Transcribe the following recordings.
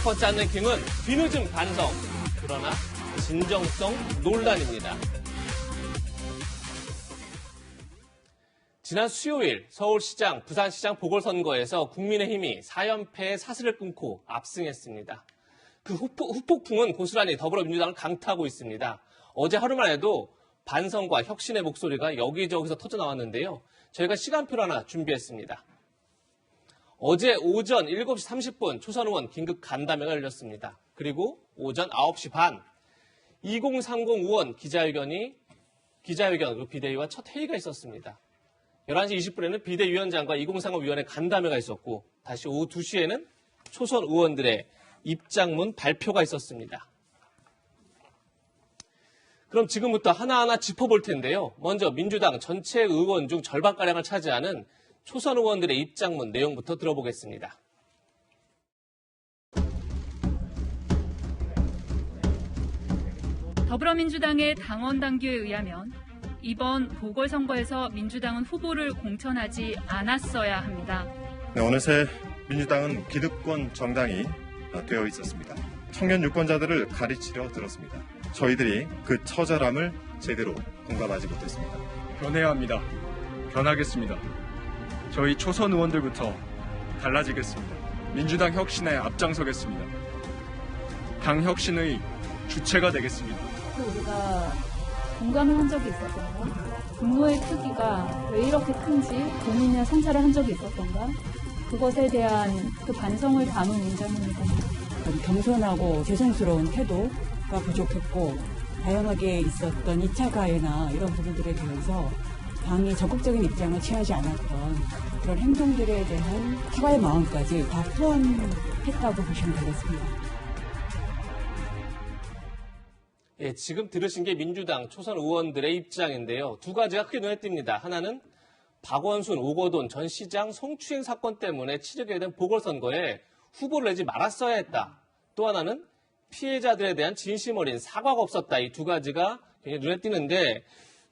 꺾었지 않는 힘은 뒤늦은 반성, 그러나 진정성 논란입니다. 지난 수요일 서울시장, 부산시장 보궐선거에서 국민의힘이 4연패의 사슬을 끊고 압승했습니다. 그 후폭풍은 고스란히 더불어민주당을 강타하고 있습니다. 어제 하루만 해도 반성과 혁신의 목소리가 여기저기서 터져나왔는데요. 저희가 시간표를 하나 준비했습니다. 어제 오전 7시 30분 초선 의원 긴급 간담회가 열렸습니다. 그리고 오전 9시 반 2030 의원 기자회견 그리고 비대위와 첫 회의가 있었습니다. 11시 20분에는 비대위원장과 2030 위원회 간담회가 있었고 다시 오후 2시에는 초선 의원들의 입장문 발표가 있었습니다. 그럼 지금부터 하나하나 짚어볼 텐데요. 먼저 민주당 전체 의원 중 절반가량을 차지하는 초선 의원들의 입장문 내용부터 들어보겠습니다. 더불어민주당의 당원 당규에 의하면 이번 보궐선거에서 민주당은 후보를 공천하지 않았어야 합니다. 네, 어느새 민주당은 기득권 정당이 되어 있었습니다. 청년 유권자들을 가르치려 들었습니다. 저희들이 그 처절함을 제대로 공감하지 못했습니다. 변해야 합니다. 변하겠습니다. 저희 초선 의원들부터 달라지겠습니다. 민주당 혁신에 앞장서겠습니다. 당 혁신의 주체가 되겠습니다. 우리가 공감을 한 적이 있었던가? 분노의 크기가 왜 이렇게 큰지 고민이나 성찰을 한 적이 있었던가? 그것에 대한 그 반성을 담은 문장입니다. 겸손하고 죄송스러운 태도가 부족했고 다양하게 있었던 2차 가해나 이런 부분들에 대해서 당이 적극적인 입장을 취하지 않았던 그런 행동들에 대한 사과의 마음까지 다 포함했다고 보시면 되겠습니다. 예, 지금 들으신 게 민주당 초선 의원들의 입장인데요. 두 가지가 크게 눈에 띕니다. 하나는 박원순, 오거돈 전 시장 성추행 사건 때문에 치르게 된 보궐선거에 후보를 내지 말았어야 했다. 또 하나는 피해자들에 대한 진심 어린 사과가 없었다. 이 두 가지가 굉장히 눈에 띄는데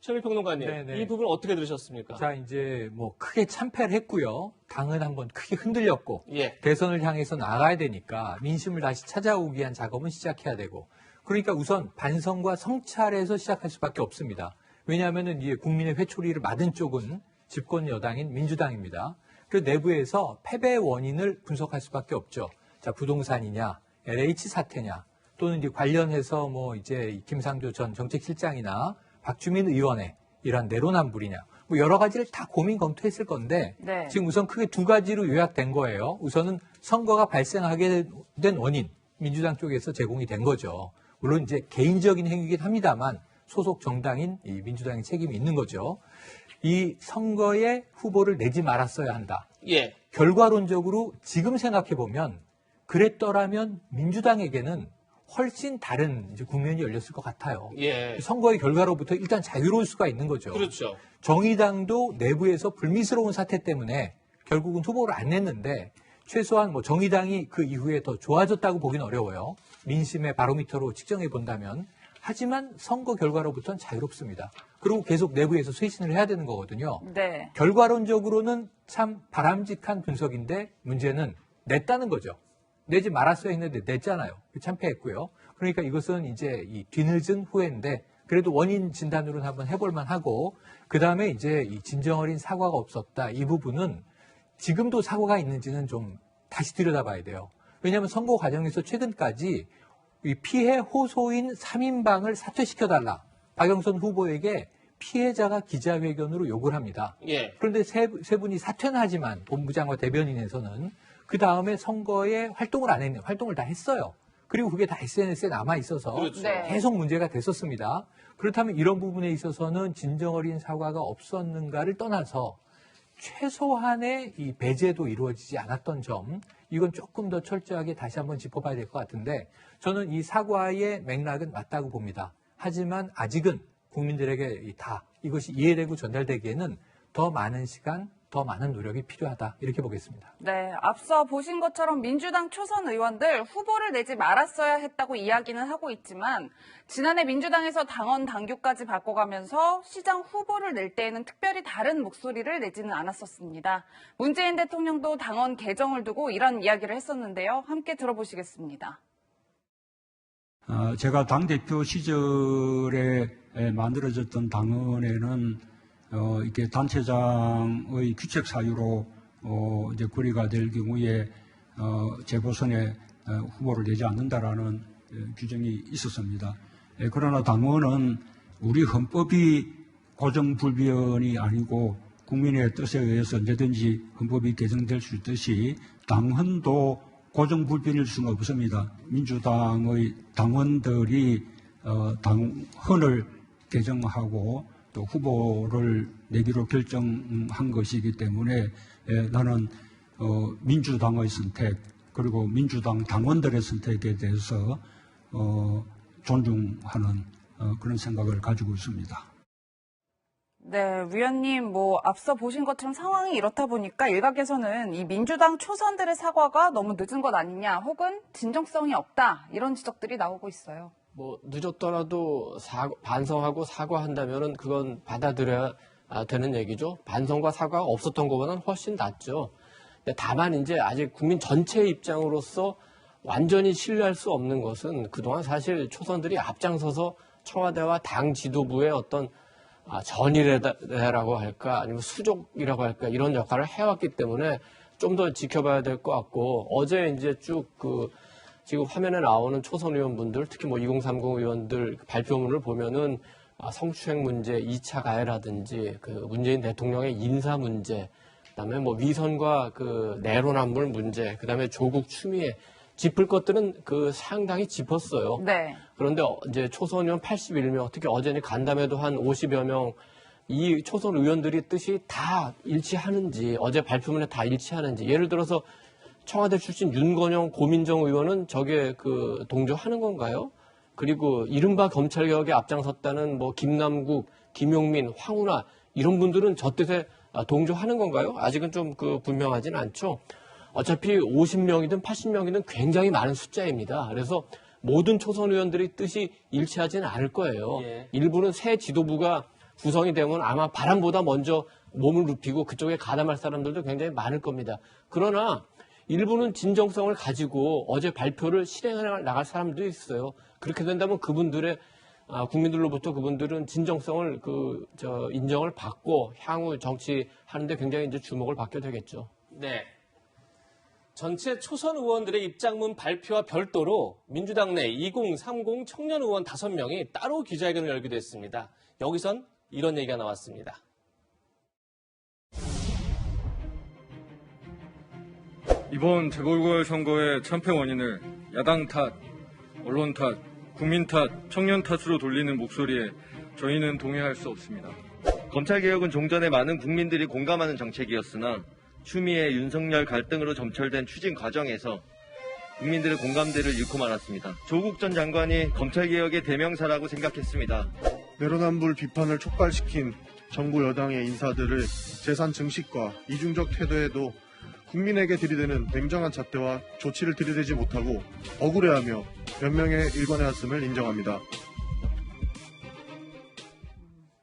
최민희 평론가님, 네네. 이 부분 어떻게 들으셨습니까? 자, 이제 뭐 크게 참패를 했고요. 당은 한번 크게 흔들렸고 예. 대선을 향해서 나가야 되니까 민심을 다시 찾아오기 위한 작업은 시작해야 되고 그러니까 우선 반성과 성찰에서 시작할 수밖에 없습니다. 왜냐하면은 이제 국민의 회초리를 맞은 쪽은 집권 여당인 민주당입니다. 그 내부에서 패배의 원인을 분석할 수밖에 없죠. 자, 부동산이냐, LH 사태냐, 또는 이제 관련해서 뭐 이제 김상조 전 정책실장이나 박주민 의원의 이러한 내로남불이냐, 뭐 여러 가지를 다 고민 검토했을 건데 네. 지금 우선 크게 두 가지로 요약된 거예요. 우선은 선거가 발생하게 된 원인, 민주당 쪽에서 제공이 된 거죠. 물론 이제 개인적인 행위이긴 합니다만 소속 정당인 이 민주당의 책임이 있는 거죠. 이 선거에 후보를 내지 말았어야 한다. 예. 결과론적으로 지금 생각해 보면 그랬더라면 민주당에게는 훨씬 다른 이제 국면이 열렸을 것 같아요. 예. 선거의 결과로부터 일단 자유로울 수가 있는 거죠. 그렇죠. 정의당도 내부에서 불미스러운 사태 때문에 결국은 후보를 안 냈는데 최소한 뭐 정의당이 그 이후에 더 좋아졌다고 보기는 어려워요. 민심의 바로미터로 측정해 본다면. 하지만 선거 결과로부터는 자유롭습니다. 그리고 계속 내부에서 쇄신을 해야 되는 거거든요. 네. 결과론적으로는 참 바람직한 분석인데 문제는 냈다는 거죠. 내지 말았어야 했는데 냈잖아요. 참패했고요. 그러니까 이것은 이제 이 뒤늦은 후회인데 그래도 원인 진단으로는 한번 해볼만 하고 그다음에 이제 이 진정어린 사과가 없었다. 이 부분은 지금도 사과가 있는지는 좀 다시 들여다봐야 돼요. 왜냐하면 선거 과정에서 최근까지 이 피해 호소인 3인방을 사퇴시켜달라. 박영선 후보에게 피해자가 기자회견으로 욕을 합니다. 예. 그런데 세 분이 사퇴는 하지만 본부장과 대변인에서는 그 다음에 선거에 활동을 안 했네요. 활동을 다 했어요. 그리고 그게 다 SNS에 남아 있어서 그렇죠. 네. 계속 문제가 됐었습니다. 그렇다면 이런 부분에 있어서는 진정어린 사과가 없었는가를 떠나서 최소한의 이 배제도 이루어지지 않았던 점, 이건 조금 더 철저하게 다시 한번 짚어봐야 될 것 같은데 저는 이 사과의 맥락은 맞다고 봅니다. 하지만 아직은 국민들에게 다 이것이 이해되고 전달되기에는 더 많은 시간, 더 많은 노력이 필요하다 이렇게 보겠습니다. 네, 앞서 보신 것처럼 민주당 초선 의원들 후보를 내지 말았어야 했다고 이야기는 하고 있지만 지난해 민주당에서 당원 당규까지 바꿔가면서 시장 후보를 낼 때에는 특별히 다른 목소리를 내지는 않았었습니다. 문재인 대통령도 당원 개정을 두고 이런 이야기를 했었는데요. 함께 들어보시겠습니다. 제가 당대표 시절에 만들어졌던 당원에는 이렇게 단체장의 규칙 사유로 이제 거리가 될 경우에 재보선에 후보를 내지 않는다라는 규정이 있었습니다. 그러나 당원은 우리 헌법이 고정불변이 아니고 국민의 뜻에 의해서 언제든지 헌법이 개정될 수 있듯이 당헌도 고정불변일 수는 없습니다. 민주당의 당원들이 당헌을 개정하고 또 후보를 내기로 결정한 것이기 때문에 나는 민주당의 선택 그리고 민주당 당원들의 선택에 대해서 존중하는 그런 생각을 가지고 있습니다. 네, 위원님, 앞서 보신 것처럼 상황이 이렇다 보니까 일각에서는 이 민주당 초선들의 사과가 너무 늦은 것 아니냐, 혹은 진정성이 없다, 이런 지적들이 나오고 있어요. 늦었더라도 반성하고 사과한다면은 그건 받아들여야 되는 얘기죠. 반성과 사과가 없었던 것보다는 훨씬 낫죠. 다만 이제 아직 국민 전체의 입장으로서 완전히 신뢰할 수 없는 것은 그동안 사실 초선들이 앞장서서 청와대와 당 지도부의 어떤 전이라고 할까 아니면 수족이라고 할까 이런 역할을 해왔기 때문에 좀 더 지켜봐야 될 것 같고 어제 이제 쭉 지금 화면에 나오는 초선 의원분들 특히 2030 의원들 발표문을 보면은 성추행 문제, 2차 가해라든지 문재인 대통령의 인사 문제, 그다음에 위선과 내로남불 문제, 그다음에 조국 추미애 짚을 것들은 상당히 짚었어요. 네. 그런데 이제 초선 의원 81명, 특히 어제는 간담회도 한 50여 명, 이 초선 의원들이 뜻이 다 일치하는지, 어제 발표문에 다 일치하는지, 예를 들어서 청와대 출신 윤건영, 고민정 의원은 저게 동조하는 건가요? 그리고 이른바 검찰개혁에 앞장섰다는 김남국, 김용민, 황운하 이런 분들은 저 뜻에 동조하는 건가요? 아직은 좀 분명하진 않죠. 어차피 50명이든 80명이든 굉장히 많은 숫자입니다. 그래서 모든 초선 의원들의 뜻이 일치하지는 않을 거예요. 예. 일부는 새 지도부가 구성이 되면 아마 바람보다 먼저 몸을 눕히고 그쪽에 가담할 사람들도 굉장히 많을 겁니다. 그러나 일부는 진정성을 가지고 어제 발표를 실행해 나갈 사람도 있어요. 그렇게 된다면 그분들의 국민들로부터 그분들은 진정성을 인정을 받고 향후 정치하는데 굉장히 이제 주목을 받게 되겠죠. 네. 전체 초선 의원들의 입장문 발표와 별도로 민주당 내 2030 청년 의원 5명이 따로 기자회견을 열기도 했습니다. 여기선 이런 얘기가 나왔습니다. 이번 재보궐선거의 참패 원인을 야당 탓, 언론 탓, 국민 탓, 청년 탓으로 돌리는 목소리에 저희는 동의할 수 없습니다. 검찰개혁은 종전에 많은 국민들이 공감하는 정책이었으나 추미애, 윤석열 갈등으로 점철된 추진 과정에서 국민들의 공감대를 잃고 말았습니다. 조국 전 장관이 검찰개혁의 대명사라고 생각했습니다. 내로남불 비판을 촉발시킨 정부 여당의 인사들을 재산 증식과 이중적 태도에도 국민에게 들이대는 냉정한 잣대와 조치를 들이대지 못하고 억울해하며 몇 명의 일관해왔음을 인정합니다.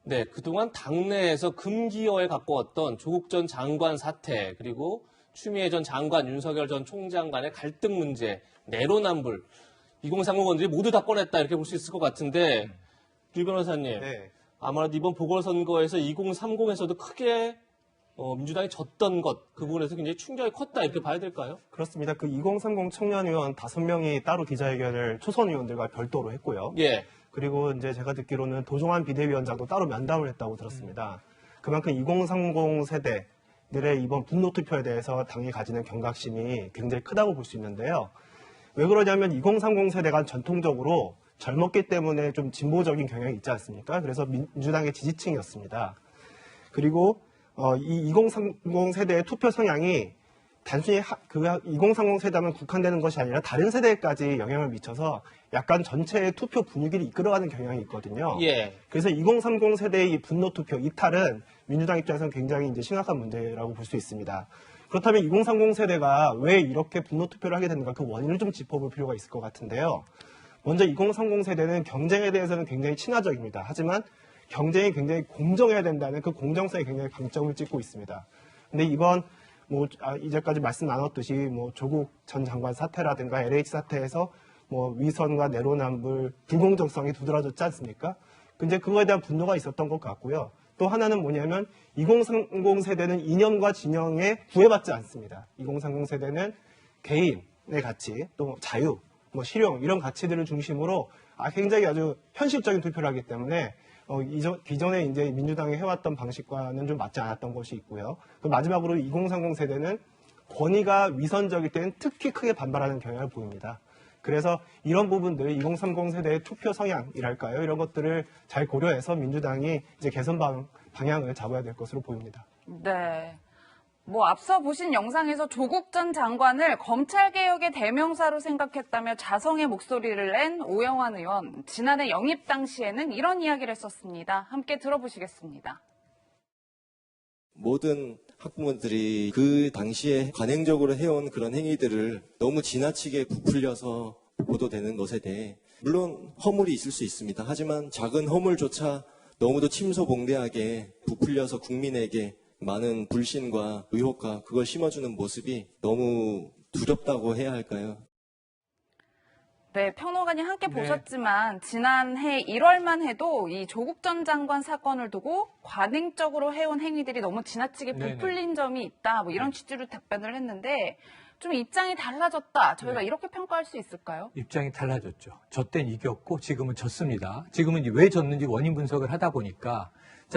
네, 그동안 당내에서 금기어에 가까웠던 조국 전 장관 사태, 그리고 추미애 전 장관, 윤석열 전 총장 간의 갈등 문제, 내로남불, 2030 의원들이 모두 다 꺼냈다 이렇게 볼 수 있을 것 같은데 류 변호사님, 네. 아마도 이번 보궐선거에서 2030에서도 크게 민주당이 졌던 것, 그 부분에서 굉장히 충격이 컸다 이렇게 봐야 될까요? 그렇습니다. 2030 청년 의원 5명이 따로 기자회견을 초선 의원들과 별도로 했고요. 예. 그리고 이제 제가 듣기로는 도종환 비대위원장도 따로 면담을 했다고 들었습니다. 그만큼 2030 세대들의 이번 분노 투표에 대해서 당이 가지는 경각심이 굉장히 크다고 볼 수 있는데요. 왜 그러냐면 2030 세대가 전통적으로 젊었기 때문에 좀 진보적인 경향이 있지 않습니까? 그래서 민주당의 지지층이었습니다. 그리고 이 2030 세대의 투표 성향이 단순히 그 2030 세대만 국한되는 것이 아니라 다른 세대까지 영향을 미쳐서 약간 전체의 투표 분위기를 이끌어가는 경향이 있거든요. 예. 그래서 2030 세대의 이 분노 투표 이탈은 민주당 입장에서는 굉장히 이제 심각한 문제라고 볼 수 있습니다. 그렇다면 2030 세대가 왜 이렇게 분노 투표를 하게 되는가 그 원인을 좀 짚어볼 필요가 있을 것 같은데요. 먼저 2030 세대는 경쟁에 대해서는 굉장히 친화적입니다. 하지만 경쟁이 굉장히 공정해야 된다는 그 공정성에 굉장히 방점을 찍고 있습니다. 근데 이번 이제까지 말씀 나눴듯이 조국 전 장관 사태라든가 LH 사태에서 위선과 내로남불, 불공정성이 두드러졌지 않습니까? 근데 그거에 대한 분노가 있었던 것 같고요. 또 하나는 뭐냐면 2030 세대는 이념과 진영에 구애받지 않습니다. 2030 세대는 개인의 가치, 또 자유, 실용 이런 가치들을 중심으로 굉장히 아주 현실적인 투표를 하기 때문에 기존에 이제 민주당이 해왔던 방식과는 좀 맞지 않았던 것이 있고요. 그 마지막으로 2030 세대는 권위가 위선적일 때는 특히 크게 반발하는 경향을 보입니다. 그래서 이런 부분들 2030 세대의 투표 성향이랄까요? 이런 것들을 잘 고려해서 민주당이 이제 개선 방향을 잡아야 될 것으로 보입니다. 네. 앞서 보신 영상에서 조국 전 장관을 검찰개혁의 대명사로 생각했다며 자성의 목소리를 낸 오영환 의원. 지난해 영입 당시에는 이런 이야기를 했었습니다. 함께 들어보시겠습니다. 모든 학부모들이 그 당시에 관행적으로 해온 그런 행위들을 너무 지나치게 부풀려서 보도되는 것에 대해 물론 허물이 있을 수 있습니다. 하지만 작은 허물조차 너무도 침소봉대하게 부풀려서 국민에게 많은 불신과 의혹과 그걸 심어주는 모습이 너무 두렵다고 해야 할까요? 네, 평론가님 함께 보셨지만 지난해 1월만 해도 이 조국 전 장관 사건을 두고 관행적으로 해온 행위들이 너무 지나치게 부풀린 점이 있다. 이런 취지로 답변을 했는데 좀 입장이 달라졌다. 저희가 이렇게 평가할 수 있을까요? 입장이 달라졌죠. 저 땐 이겼고 지금은 졌습니다. 지금은 왜 졌는지 원인 분석을 하다 보니까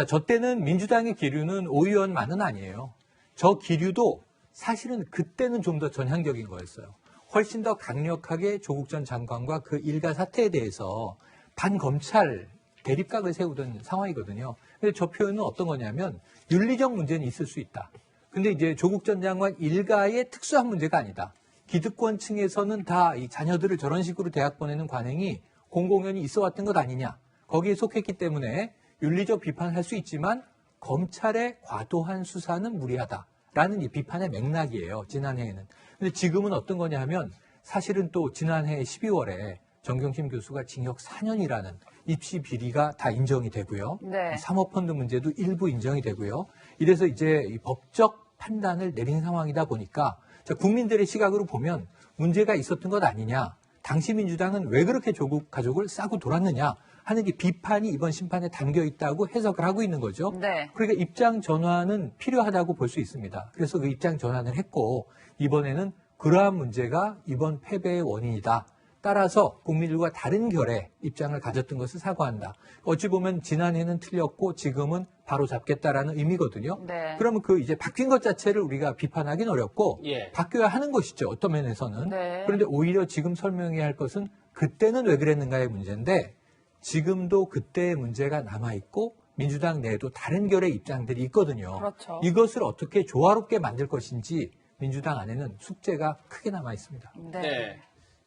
저 때는 민주당의 기류는 오 의원만은 아니에요. 저 기류도 사실은 그때는 좀 더 전향적인 거였어요. 훨씬 더 강력하게 조국 전 장관과 그 일가 사태에 대해서 반검찰 대립각을 세우던 상황이거든요. 근데 저 표현은 어떤 거냐면 윤리적 문제는 있을 수 있다. 근데 이제 조국 전 장관 일가의 특수한 문제가 아니다. 기득권층에서는 다 이 자녀들을 저런 식으로 대학 보내는 관행이 공공연히 있어 왔던 것 아니냐. 거기에 속했기 때문에 윤리적 비판을 할 수 있지만 검찰의 과도한 수사는 무리하다라는 이 비판의 맥락이에요. 지난해에는. 근데 지금은 어떤 거냐 하면 사실은 또 지난해 12월에 정경심 교수가 징역 4년이라는 입시 비리가 다 인정이 되고요. 네. 사모펀드 문제도 일부 인정이 되고요. 이래서 이제 이 법적 판단을 내린 상황이다 보니까 국민들의 시각으로 보면 문제가 있었던 것 아니냐. 당시 민주당은 왜 그렇게 조국 가족을 싸고 돌았느냐 하는 게 비판이 이번 심판에 담겨 있다고 해석을 하고 있는 거죠. 네. 그러니까 입장 전환은 필요하다고 볼 수 있습니다. 그래서 그 입장 전환을 했고 이번에는 그러한 문제가 이번 패배의 원인이다. 따라서 국민들과 다른 결의 입장을 가졌던 것을 사과한다. 어찌 보면 지난해는 틀렸고 지금은 바로 잡겠다라는 의미거든요. 네. 그러면 그 이제 바뀐 것 자체를 우리가 비판하기는 어렵고 바뀌어야 하는 것이죠. 어떤 면에서는. 네. 그런데 오히려 지금 설명해야 할 것은 그때는 왜 그랬는가의 문제인데 지금도 그때의 문제가 남아있고 민주당 내에도 다른 결의 입장들이 있거든요. 그렇죠. 이것을 어떻게 조화롭게 만들 것인지 민주당 안에는 숙제가 크게 남아있습니다. 네.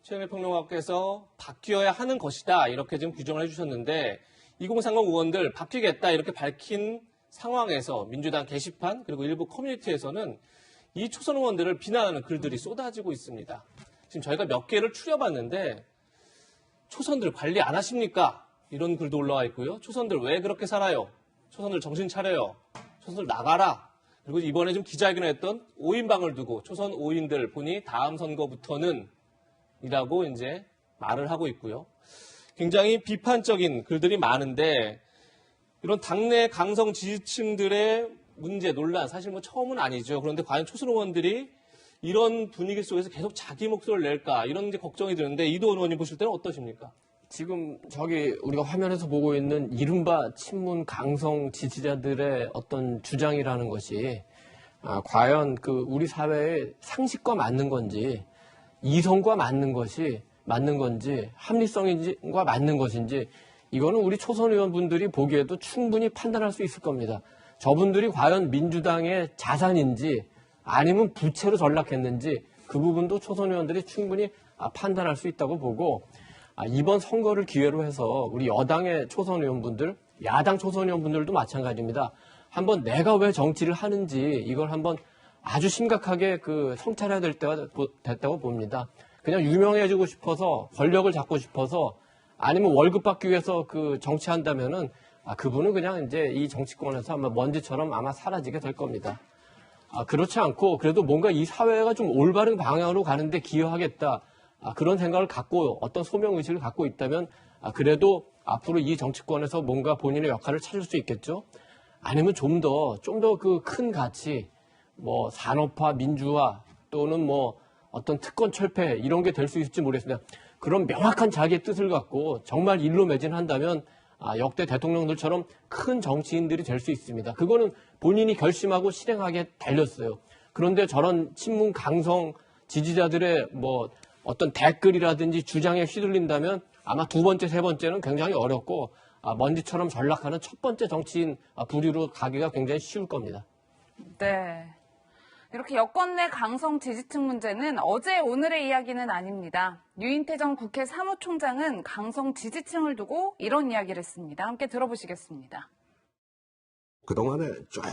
최영일 평론가께서 바뀌어야 하는 것이다 이렇게 지금 규정을 해주셨는데 2030 의원들 바뀌겠다 이렇게 밝힌 상황에서 민주당 게시판 그리고 일부 커뮤니티에서는 이 초선 의원들을 비난하는 글들이 쏟아지고 있습니다. 지금 저희가 몇 개를 추려봤는데 초선들 관리 안 하십니까? 이런 글도 올라와 있고요. 초선들 왜 그렇게 살아요? 초선들 정신 차려요. 초선들 나가라. 그리고 이번에 좀 기자회견을 했던 5인방을 두고 초선 5인들 보니 다음 선거부터는 이라고 이제 말을 하고 있고요. 굉장히 비판적인 글들이 많은데 이런 당내 강성 지지층들의 문제, 논란 사실 뭐 처음은 아니죠. 그런데 과연 초선 의원들이 이런 분위기 속에서 계속 자기 목소리를 낼까 이런 이제 걱정이 드는데 이도원 의원님 보실 때는 어떠십니까? 지금 우리가 화면에서 보고 있는 이른바 친문 강성 지지자들의 어떤 주장이라는 것이 과연 그 우리 사회의 상식과 맞는 건지 이성과 맞는 건지 합리성과 맞는 것인지 이거는 우리 초선 의원분들이 보기에도 충분히 판단할 수 있을 겁니다. 저분들이 과연 민주당의 자산인지 아니면 부채로 전락했는지 그 부분도 초선 의원들이 충분히 판단할 수 있다고 보고 이번 선거를 기회로 해서 우리 여당의 초선 의원분들, 야당 초선 의원분들도 마찬가지입니다. 한번 내가 왜 정치를 하는지 이걸 한번 아주 심각하게 성찰해야 될 때가 됐다고 봅니다. 그냥 유명해지고 싶어서 권력을 잡고 싶어서 아니면 월급 받기 위해서 정치한다면은 그분은 그냥 이제 이 정치권에서 아마 먼지처럼 아마 사라지게 될 겁니다. 그렇지 않고 그래도 뭔가 이 사회가 좀 올바른 방향으로 가는데 기여하겠다. 그런 생각을 갖고 어떤 소명의식을 갖고 있다면 그래도 앞으로 이 정치권에서 뭔가 본인의 역할을 찾을 수 있겠죠. 아니면 좀 더 큰 가치, 뭐 산업화, 민주화 또는 뭐 어떤 특권 철폐 이런 게 될 수 있을지 모르겠습니다. 그런 명확한 자기의 뜻을 갖고 정말 일로 매진한다면 역대 대통령들처럼 큰 정치인들이 될 수 있습니다. 그거는 본인이 결심하고 실행하게 달렸어요. 그런데 저런 친문 강성 지지자들의 뭐 어떤 댓글이라든지 주장에 휘둘린다면 아마 두 번째, 세 번째는 굉장히 어렵고 먼지처럼 전락하는 첫 번째 정치인 부류로 가기가 굉장히 쉬울 겁니다. 네. 이렇게 여권 내 강성 지지층 문제는 어제 오늘의 이야기는 아닙니다. 유인태 전 국회 사무총장은 강성 지지층을 두고 이런 이야기를 했습니다. 함께 들어보시겠습니다. 그동안에 쭉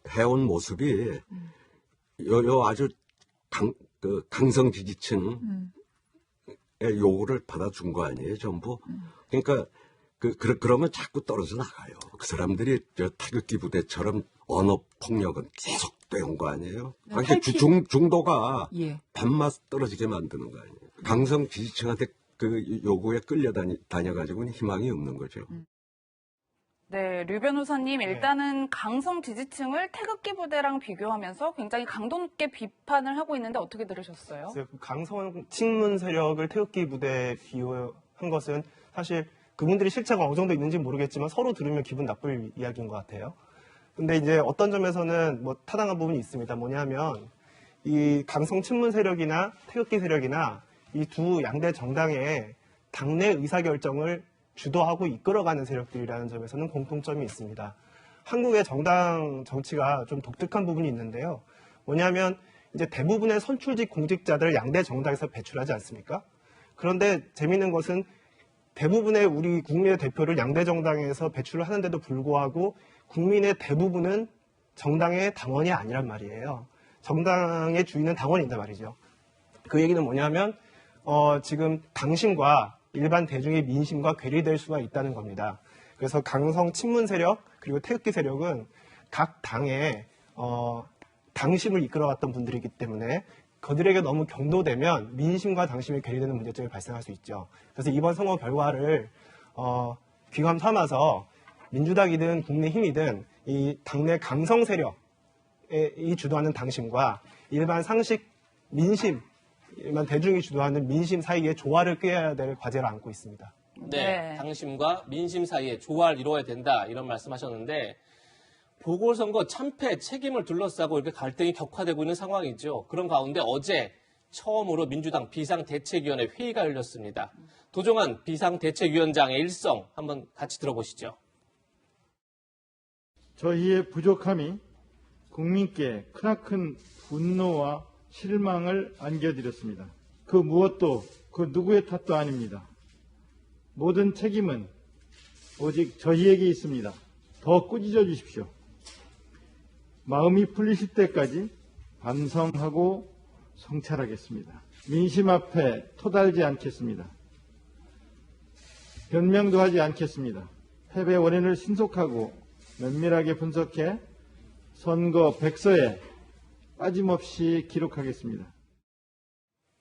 해온 모습이 요 아주 강성 지지층의 요구를 받아준 거 아니에요, 전부. 그러니까 그러면 자꾸 떨어져 나가요. 그 사람들이 태극기 부대처럼 언어 폭력은 계속 되온 거 아니에요. 그러니까 중도가 밥맛 떨어지게 만드는 거 아니에요. 강성 지지층한테 요구에 다녀가지고는 희망이 없는 거죠. 네, 류 변호사님, 일단은 강성 지지층을 태극기 부대랑 비교하면서 굉장히 강도 높게 비판을 하고 있는데 어떻게 들으셨어요? 강성 친문 세력을 태극기 부대에 비유한 것은 사실 그분들이 실체가 어느 정도 있는지 모르겠지만 서로 들으면 기분 나쁠 이야기인 것 같아요. 근데 이제 어떤 점에서는 뭐 타당한 부분이 있습니다. 뭐냐면 이 강성 친문 세력이나 태극기 세력이나 이 두 양대 정당의 당내 의사결정을 주도하고 이끌어가는 세력들이라는 점에서는 공통점이 있습니다. 한국의 정당 정치가 좀 독특한 부분이 있는데요. 뭐냐면 이제 대부분의 선출직 공직자들을 양대 정당에서 배출하지 않습니까? 그런데 재미있는 것은 대부분의 우리 국민의 대표를 양대 정당에서 배출을 하는데도 불구하고 국민의 대부분은 정당의 당원이 아니란 말이에요. 정당의 주인은 당원이란 말이죠. 그 얘기는 뭐냐면 지금 당심과 일반 대중의 민심과 괴리될 수가 있다는 겁니다. 그래서 강성 친문 세력 그리고 태극기 세력은 각 당의 당심을 이끌어왔던 분들이기 때문에 그들에게 너무 경도되면 민심과 당심이 괴리되는 문제점이 발생할 수 있죠. 그래서 이번 선거 결과를 귀감 삼아서 민주당이든 국민의힘이든 이 당내 강성 세력이 주도하는 당심과 일반 상식 민심, 일반 대중이 주도하는 민심 사이에 조화를 꾀해야 될 과제를 안고 있습니다. 네, 당심과 민심 사이에 조화를 이루어야 된다 이런 말씀하셨는데 보궐선거 참패 책임을 둘러싸고 이렇게 갈등이 격화되고 있는 상황이죠. 그런 가운데 어제 처음으로 민주당 비상대책위원회 회의가 열렸습니다. 도종환 비상대책위원장의 일성 한번 같이 들어보시죠. 저희의 부족함이 국민께 크나큰 분노와 실망을 안겨드렸습니다. 그 무엇도 그 누구의 탓도 아닙니다. 모든 책임은 오직 저희에게 있습니다. 더 꾸짖어 주십시오. 마음이 풀리실 때까지 반성하고 성찰하겠습니다. 민심 앞에 토달지 않겠습니다. 변명도 하지 않겠습니다. 패배 원인을 신속하고 면밀하게 분석해 선거 백서에 빠짐없이 기록하겠습니다.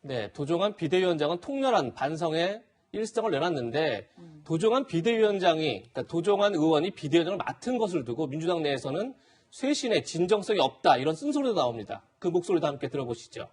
네, 도종환 비대위원장은 통렬한 반성의 일성을 내놨는데 도종환 비대위원장이, 그러니까 도종환 의원이 비대위원장을 맡은 것을 두고 민주당 내에서는 쇄신의 진정성이 없다 이런 쓴소리도 나옵니다. 그 목소리도 함께 들어보시죠.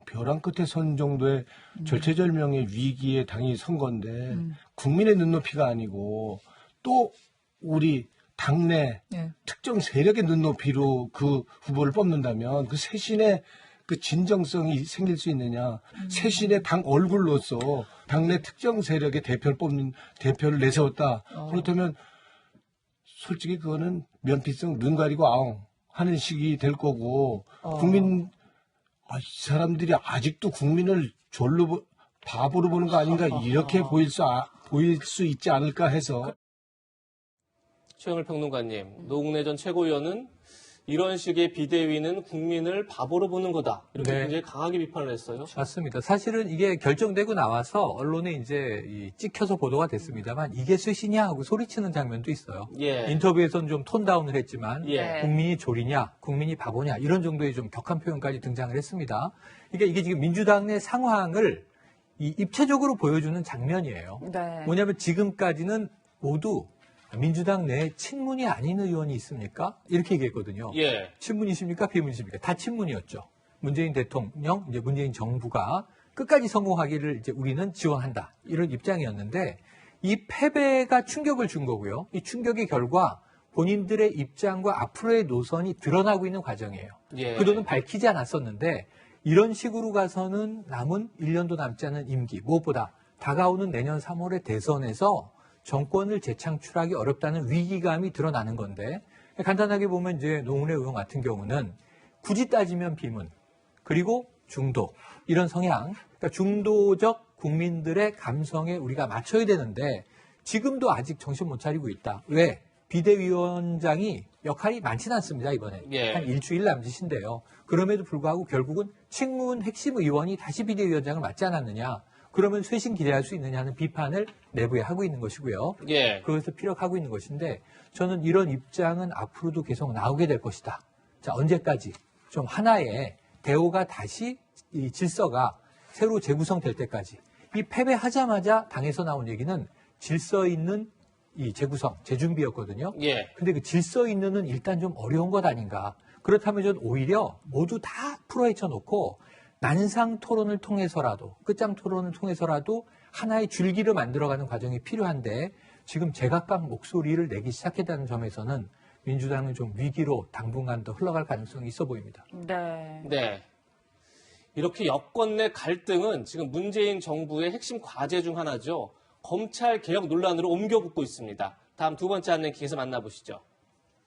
벼랑 끝에 선 정도의 절체절명의 위기에 당이 선 건데 국민의 눈높이가 아니고 또 우리 당내 특정 세력의 눈높이로 그 후보를 뽑는다면 그 쇄신의 그 진정성이 생길 수 있느냐. 쇄신의 당 얼굴로서 당내 특정 세력의 대표를 내세웠다. 그렇다면 솔직히 그거는 면피성 눈 가리고 아웅 하는 식이 될 거고 국민 이 사람들이 아직도 국민을 바보로 보는 거 아닌가 이렇게 보일 수 있지 않을까 해서. 최영일 평론가님, 노웅래 전 최고위원은 이런 식의 비대위는 국민을 바보로 보는 거다. 이렇게 네. 굉장히 강하게 비판을 했어요. 맞습니다. 사실은 이게 결정되고 나와서 언론에 이제 찍혀서 보도가 됐습니다만 이게 쇄신이야 하고 소리치는 장면도 있어요. 예. 인터뷰에서는 좀 톤다운을 했지만 예. 국민이 졸이냐, 국민이 바보냐 이런 정도의 좀 격한 표현까지 등장을 했습니다. 그러니까 이게 지금 민주당 내 상황을 입체적으로 보여주는 장면이에요. 네. 뭐냐면 지금까지는 모두 민주당 내에 친문이 아닌 의원이 있습니까? 이렇게 얘기했거든요. 예. 친문이십니까? 비문이십니까? 다 친문이었죠. 문재인 대통령, 이제 문재인 정부가 끝까지 성공하기를 이제 우리는 지원한다. 이런 입장이었는데 이 패배가 충격을 준 거고요. 이 충격의 결과 본인들의 입장과 앞으로의 노선이 드러나고 있는 과정이에요. 예. 그동안 밝히지 않았었는데 이런 식으로 가서는 남은 1년도 남지 않은 임기, 무엇보다 다가오는 내년 3월의 대선에서 정권을 재창출하기 어렵다는 위기감이 드러나는 건데 간단하게 보면 이제 노웅래 의원 같은 경우는 굳이 따지면 비문 그리고 중도 이런 성향 그러니까 중도적 국민들의 감성에 우리가 맞춰야 되는데 지금도 아직 정신 못 차리고 있다. 왜? 비대위원장이 역할이 많지는 않습니다. 이번에 예. 한 일주일 남짓인데요. 그럼에도 불구하고 결국은 친문 핵심 의원이 다시 비대위원장을 맡지 않았느냐. 그러면 쇄신 기대할 수 있느냐는 비판을 내부에 하고 있는 것이고요. 예. 그것을 피력하고 있는 것인데 저는 이런 입장은 앞으로도 계속 나오게 될 것이다. 자, 언제까지 좀 하나의 대오가 다시 이 질서가 새로 재구성될 때까지 이 패배하자마자 당에서 나온 얘기는 질서 있는 이 재구성, 재준비였거든요. 예. 근데 그 질서 있는은 일단 좀 어려운 것 아닌가. 그렇다면 저는 오히려 모두 다 풀어헤쳐 놓고 난상 토론을 통해서라도 끝장 토론을 통해서라도 하나의 줄기를 만들어가는 과정이 필요한데 지금 제각각 목소리를 내기 시작했다는 점에서는 민주당은 좀 위기로 당분간 더 흘러갈 가능성이 있어 보입니다. 네. 네. 이렇게 여권 내 갈등은 지금 문재인 정부의 핵심 과제 중 하나죠. 검찰 개혁 논란으로 옮겨붙고 있습니다. 다음 두 번째 안내기에서 만나보시죠.